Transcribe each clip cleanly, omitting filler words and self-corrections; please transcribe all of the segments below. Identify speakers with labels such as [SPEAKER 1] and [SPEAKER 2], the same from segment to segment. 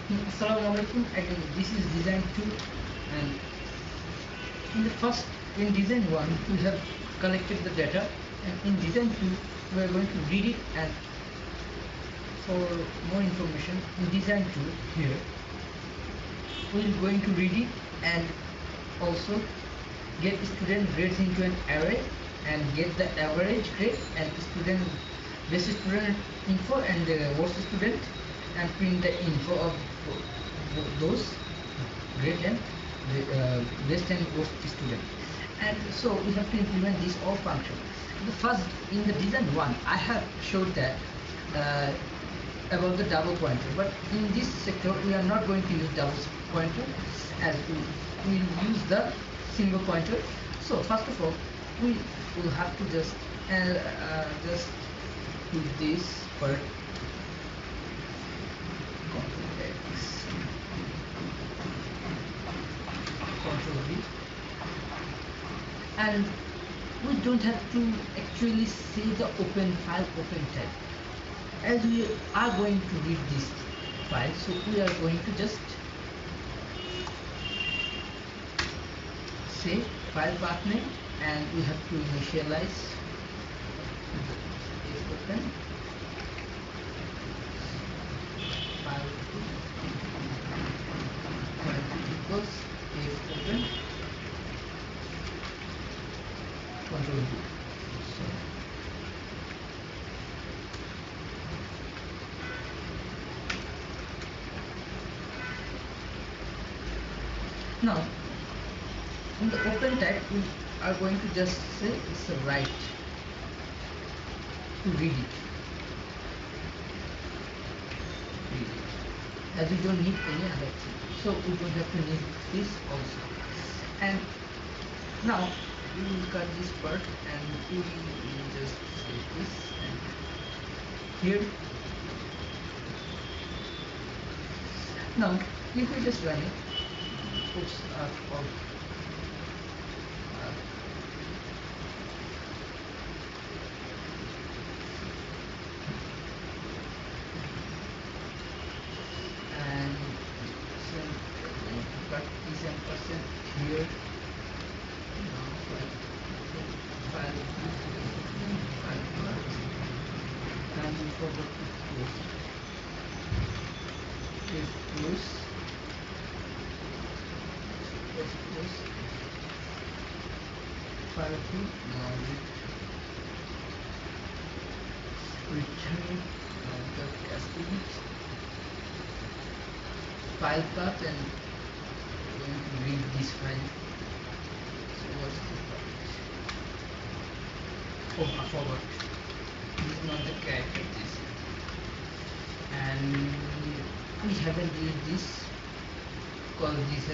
[SPEAKER 1] Assalamualaikum. Again, this is design 2, and in design 1 we have collected the data, and in design 2 we are going to read it. And for more information, in design 2 here we are going to read it and also get student grades into an array and get the average grade and best student info and the worst student, and print the info of those grade and the best and worst student. And so we have to implement this all function. The first, in the design 1 I have showed that uh, about the double pointer, but in this sector we are not going to use double pointer, as we will use the single pointer. So first of all, we will have to just put this part Ctrl X, Ctrl V, and we don't have to actually say the open file open tab, as we are going to read this file. So we are going to just say file path name, and we have to initialize is open file equals is open Control V. So now in the open tag we are going to just say it's a write to read it, as we don't need any other thing, so we don't have to need this also. And now we will cut this part and we will just say this, and here now if we just run it, oops, called and so cut this ampersand here. Now file part, and we forgot to close if close file 2. Now return the estimate file path, and we're going to read this file. So what's the part? Oh, I forgot. This is not the character, this, and we haven't read this because this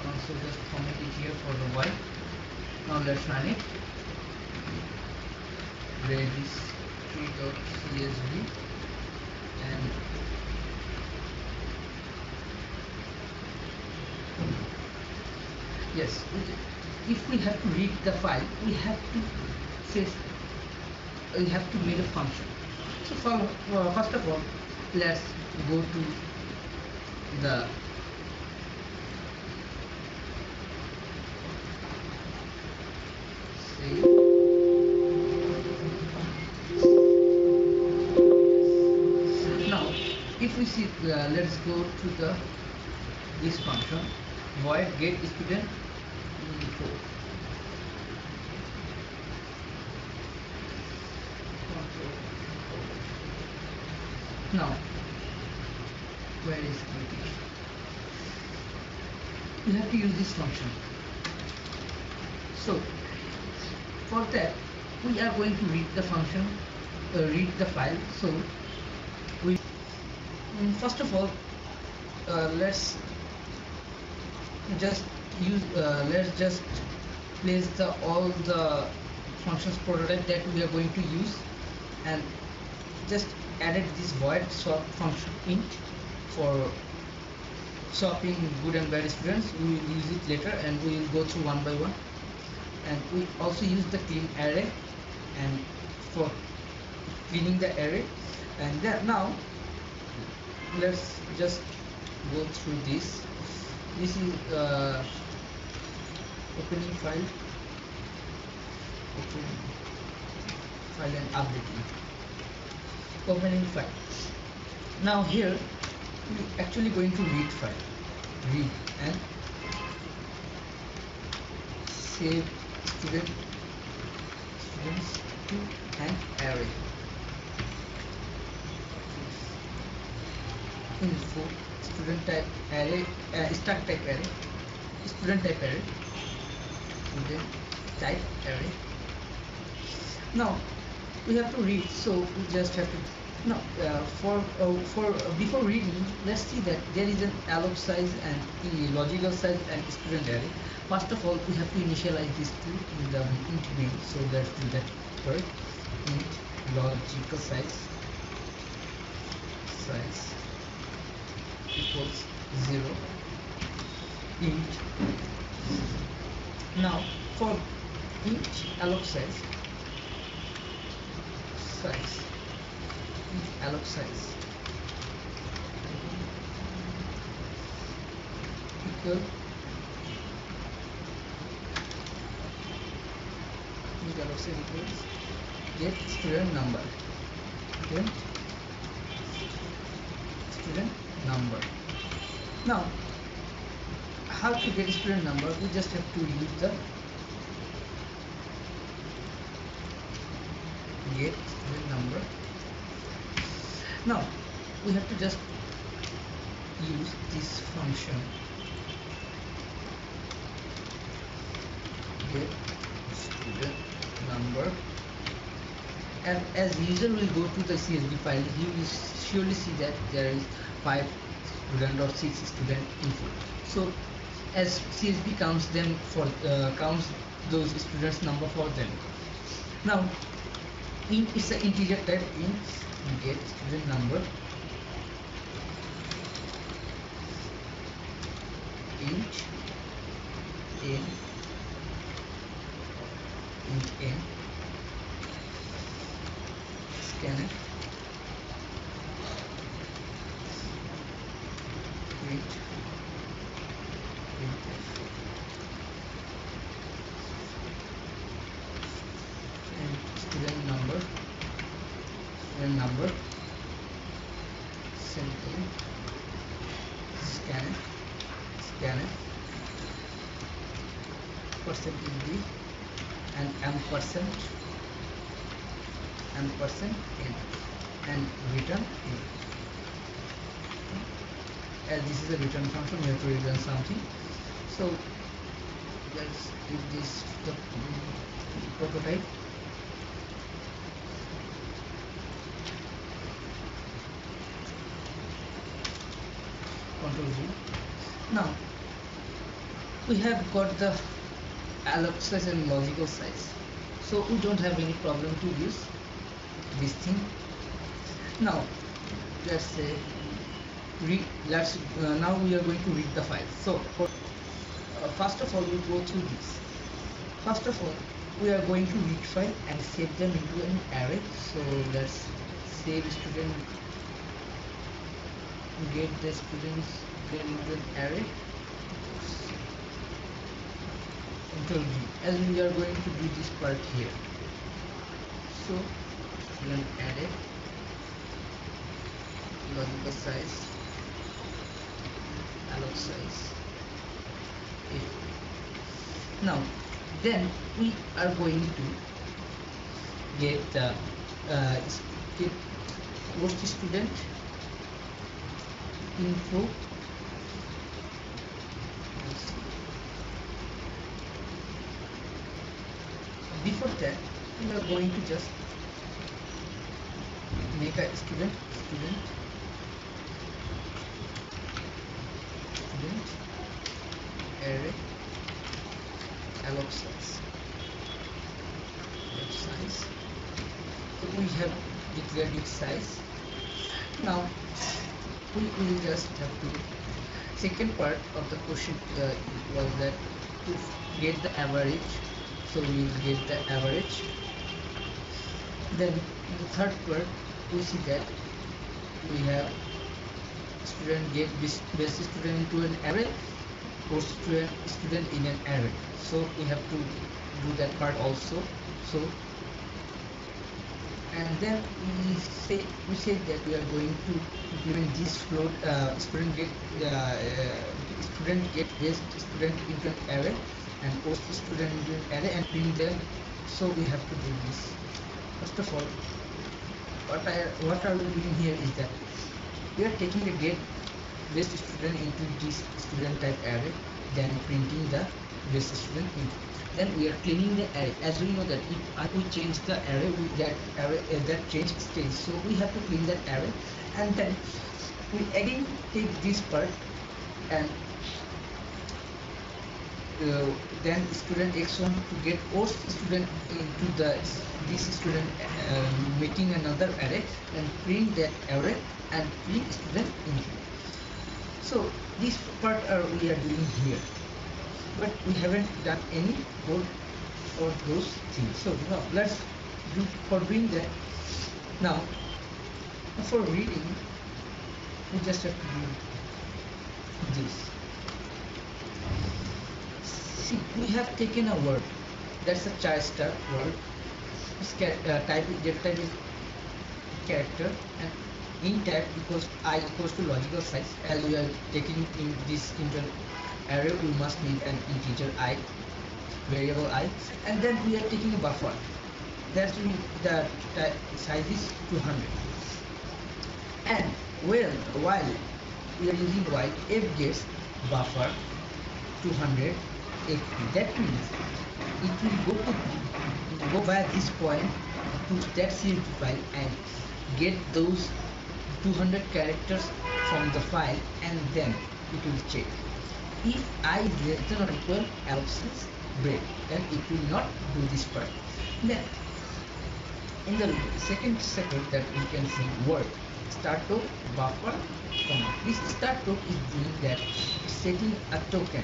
[SPEAKER 1] also just format it here for the while. Now let's run it. Read this tree.csv, and yes, if we have to read the file, we have to say, we have to make a function. So first of all, let's go to the now if we see let's go to this function void get student info. Now where is it? We have to use this function. So for that we are going to read the function, read the file. So we first of all let's just place all the functions prototype that we are going to use, and just added this void swap function int for swapping good and bad students. We will use it later and we will go through one by one. And we also use the clean array and for cleaning the array. And then now let's just go through this. This is opening file, open file and updating, opening file. Now here we actually going to read file, read and save students to an array. Info student type array, stack type array, student type array, student type array. Now we have to read, so we just have to now before reading, let's see that there is an alloc size and the logical size and student array. First of all, we have to initialize these two in the int main, so let's do that first. Int logical size equals 0, int. Now for int alloc size equal equals get student number, get student number. Now how to get student number? We just have to use the get student number. Now we have to just use this function get student number, and as usual we go to the CSV file. You will surely see that there is 5 student or 6 student info. So as CSV counts them for counts those students number for them. Now int is an integer type, int get student number, int n scanf printf and student number simple scanf percentage d and ampersand n and return n. As this is a return function, we have to return something. So let's give this the prototype. Ctrl Z. Now we have got the alloc size and logical size, so we don't have any problem to use this thing. Now let's say now we are going to read the file. So first of all, we go through this. First of all, we are going to read file and save them into an array. So let's save student, get the students get into an array. Ctrl G, as we are going to do this part here. So run array logical size alloc size. Now then we are going to get the get post student info before that we are going to just make a student array alloc size. So we have declared its size. Now we will just have to, second part of the question was that to get the average, so we will get the average. Then in the third part we see that we have student get best student into an array, post student in an array. So we have to do that part also. So and then we say that we are going to implement this float student get best student into an array and post student into an array and print them. So we have to do this. First of all, what are we doing here is that we are taking the get best student into this student type array, then printing the best student into. Then we are cleaning the array. As we know that if we change the array, that change state. So we have to clean that array, and then we again take this part and then student x1 to get post student into this student, making another array and print that array and print student into. So this part we are doing here, but we haven't done any code for those things. So now let's do for doing that. Now for reading, we just have to do this. See, we have taken a word that's a char star word. Type data type is character, and in type because I equals to logical size. As we are taking in this into an array, we must need an integer I, variable I, and then we are taking a buffer. That's mean the size is 200. And while we are using while, f gets buffer 200 FP. That means it will go by this point to that CSV file and get those 200 characters from the file, and then it will check. If I is less than or equal ellipsis break, then it will not do this part. Then in the second sector that we can see word start to buffer comma. This start to is doing that, setting a token.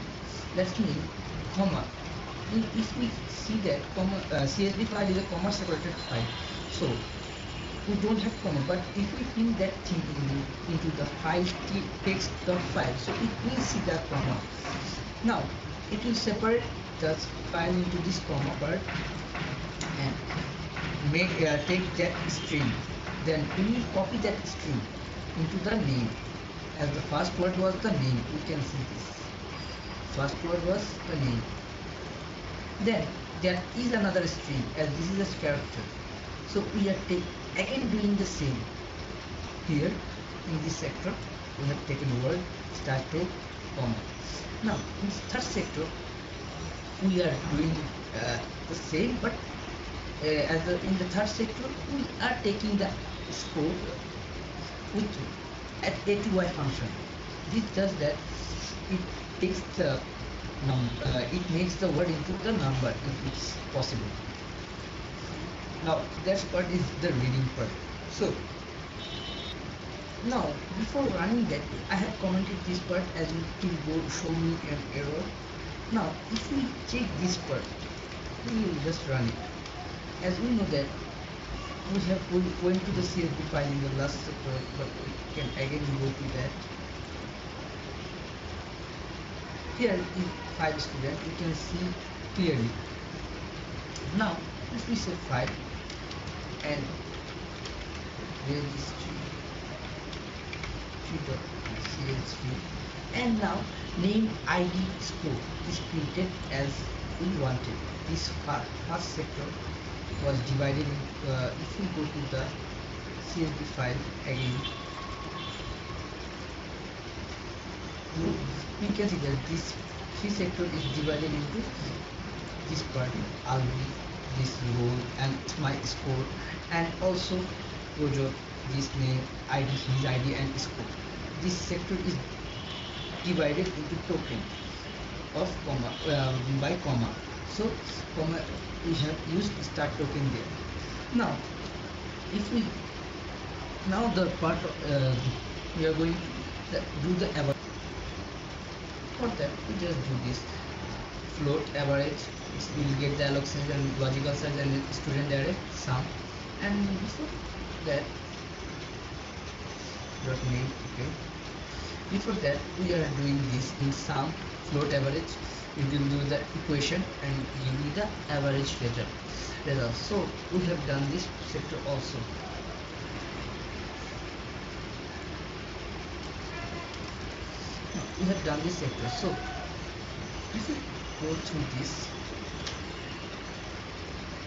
[SPEAKER 1] That means comma. If we see that comma, CSV file is a comma separated file, so we don't have comma. But if we print that thing into the file text file, so it will see that comma. Now it will separate the file into this comma part and take that string. Then we will copy that string into the name. As the first word was the name, we can see this. First word was the name. Then there is another string, as this is a character. So we are again doing the same. Here in this sector, we have taken word start to comma. Now in this third sector, we are doing the same, but in the third sector, we are taking the scope with at a2y function. This does that. It takes the it makes the word into the number if it's possible. Now that part is the reading part. So now before running that, I have commented this part as it will go show me an error. Now if we check this part, we will just run it. As we know that we went to the CSV file in the last sector, but we can again go to that. Here is 5 students, we can see clearly. Now if we say 5 and registry CSV, and now name ID scope is printed as we wanted. This first sector was divided in, if we go to the CSV file again, we can see that this 3 sector is divided into this part, already this role and my score, and also Project, this name, ID, his ID and scope. This sector is divided into token of comma by comma. So comma, we have used start token there. Now if we the part we are going to do the average. For that we just do this float average. We will get the alloc size and logical size and student array sum, and before that dot name. Okay, before that we are doing this in sum float average. You will do the equation and give me the average result. So we have done this sector also. We have done this sector. So if we go through this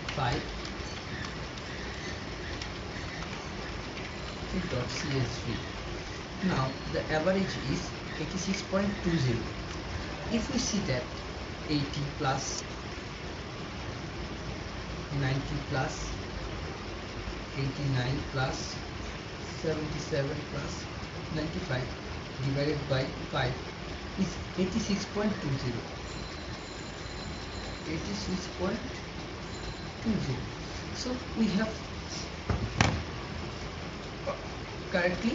[SPEAKER 1] 5 .csv. Now the average is 86.20. If we see that 80 plus 90 plus 89 plus 77 plus 95 divided by 5 is 86.20. 86.20. So we have correctly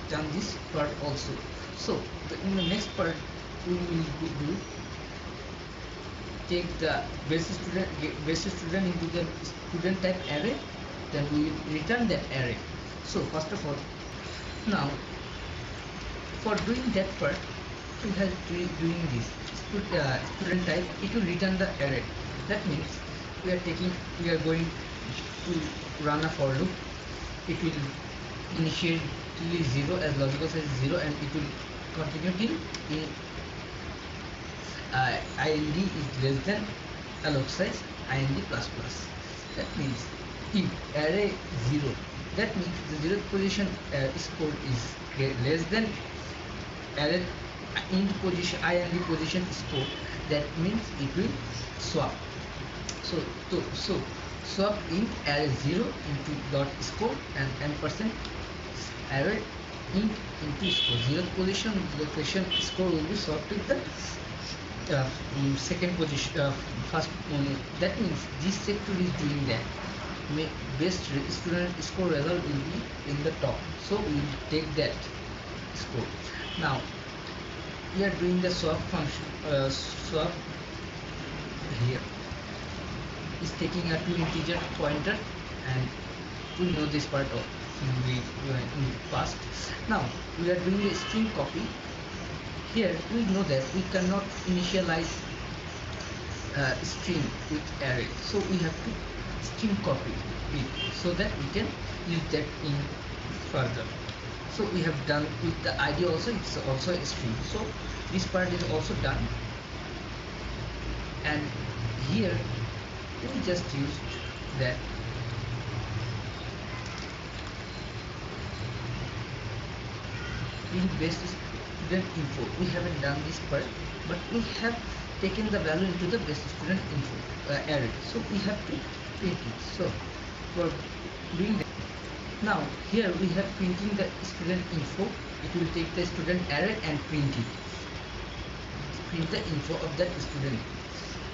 [SPEAKER 1] done this part also. So in the next part we will do take the base student into the student type array, then we will return that array. So first of all, now for doing that part we have doing this student type, it will return the array. That means we are going to run a for loop. It will initially 0 as logical size 0 and it will continue till in ind is less than alloc size ind plus plus. That means if array 0, that means the 0th position score is less than array ind position score. That means it will swap. So swap int array 0 into dot score and ampersand array int into score. 0th position location score will be swapped with the second position first. That means this sector is doing that. Best student score result will be in the top, so we will take that score. Now we are doing the swap function. Swap here is taking a 2 integer pointer, and we know this part of in the past. Now we are doing a string copy. Here we know that we cannot initialize string with array, so we have to string copy it so that we can use that in further. So we have done with the id also, it's also a string, so this part is also done. And here we just used that in base student info. We haven't done this part, but we have taken the value into the base student info array, so we have to print it. So for doing that, now here we have printing the student info. It will take the student array and print it, print the info of that student.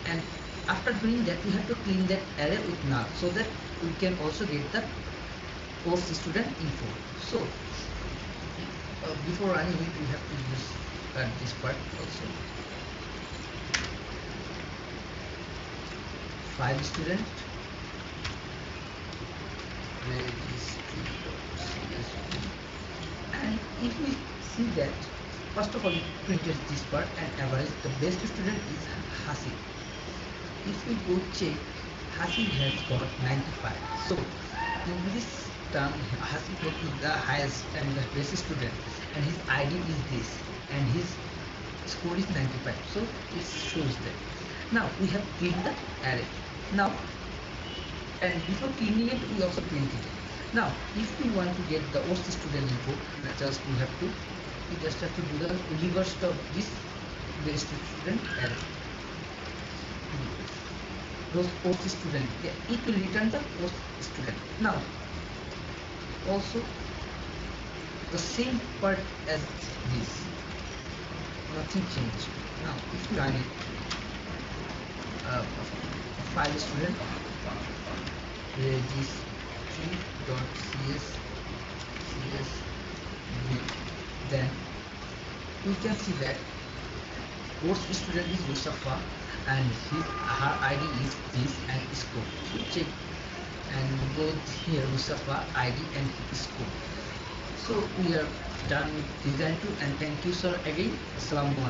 [SPEAKER 1] And after doing that, we have to clean that array with null so that we can also get the course student info. So before running it, we have to use this part also. File student and if we see that, first of all it printed this part and average. The best student is Hasib. If we go check, Hasib has got 95. So in this term, Hasib is the highest and the best student, and his ID is this, and his score is 95. So it shows that. Now we have cleaned the array. Now, and before cleaning it, we also print it. Now, if we want to get the worst student info, we just have to do the reverse of this best student array. Those worst student, it will return the worst student. Now, also the same part as this, nothing changed. Now, if you run it, file student registry.csv, then we can see that course student is Mustafa and her ID is this and score. So check and go here Mustafa ID and score. So we are done with design tool, and thank you sir again. Assalamu alaikum.